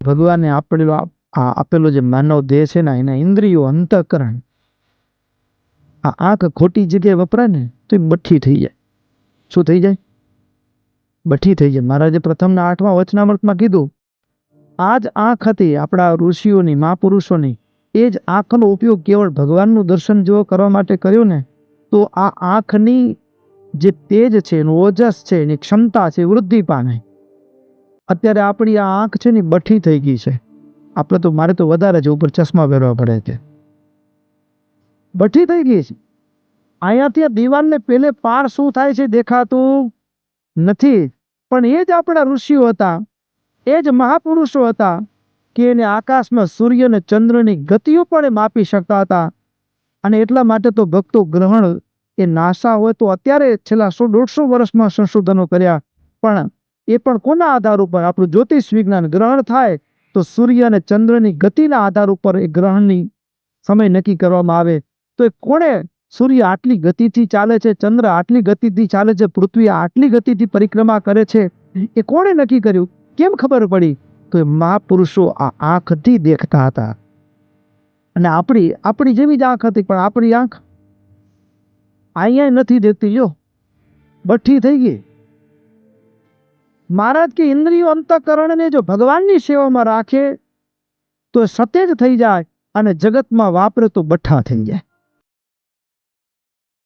ભગવાને આપેલો જે માનવ દેહ છે ને એના ઇન્દ્રિયો અંતઃકરણ, આ આંખ ખોટી જગ્યાએ વપરાય ને તો એ બઠ્ઠી થઈ જાય. શું થઈ જાય? બઠ્ઠી થઈ જાય. મહારાજે પ્રથમના 8મા વચનામૃતમાં કીધું, આ જ આંખ હતી આપણા ઋષિઓની, મહાપુરુષોની, એ જ આંખનો ઉપયોગ કેવળ ભગવાનનું દર્શન જો કરવા માટે કર્યો ને, તો આ આંખની જે તેજ છે, એનું ઓજસ છે, એની ક્ષમતા છે, વૃદ્ધિ પામે. અત્યારે આપણી આ આંખ છે ને બઠ્ઠી થઈ ગઈ છે. આપણે તો, મારે તો વધારે છે, ઉપર ચશ્મા પહેરવા પડે છે. બઠ્ઠી થઈ ગઈ છે. અહીંયાથી આ દિવાલને પેલે પાર શું થાય છે દેખાતું નથી. પણ એ જ આપણા ઋષિઓ હતા, એ જ મહાપુરુષો હતા કે એને આકાશમાં સૂર્ય અને ચંદ્રની ગતિઓ પણ એ માપી શકતા હતા. અને એટલા માટે તો ભક્તો ગ્રહણ એ નાસા હોય તો અત્યારે છેલ્લા 100-150 વર્ષમાં સંશોધનો કર્યા, પણ એ પણ કોના આધાર ઉપર? આપણું જ્યોતિષ વિજ્ઞાન. ગ્રહણ થાય તો સૂર્ય અને ચંદ્રની ગતિના આધાર ઉપર એ ગ્રહણની સમય નક્કી કરવામાં આવે. તો એ કોણે? સૂર્ય આટલી ગતિથી ચાલે છે, ચંદ્ર આટલી ગતિથી ચાલે છે, પૃથ્વી આટલી ગતિથી પરિક્રમા કરે છે, એ કોણે નક્કી કર્યું? કેમ ખબર પડી? તો એ મહાપુરુષો આ આંખથી દેખતા હતા. અને આપણી જેવી જ આંખ હતી, પણ આપણી આંખ અહીંયા નથી દેખતી. જો બઠ્ઠી થઈ ગઈ. મહારાજ કે ઇન્દ્રિયો અંતઃકરણને જો ભગવાનની સેવામાં રાખે તો સતેજ થઈ જાય, અને જગતમાં વાપરે તો બઠ્ઠા થઈ જાય.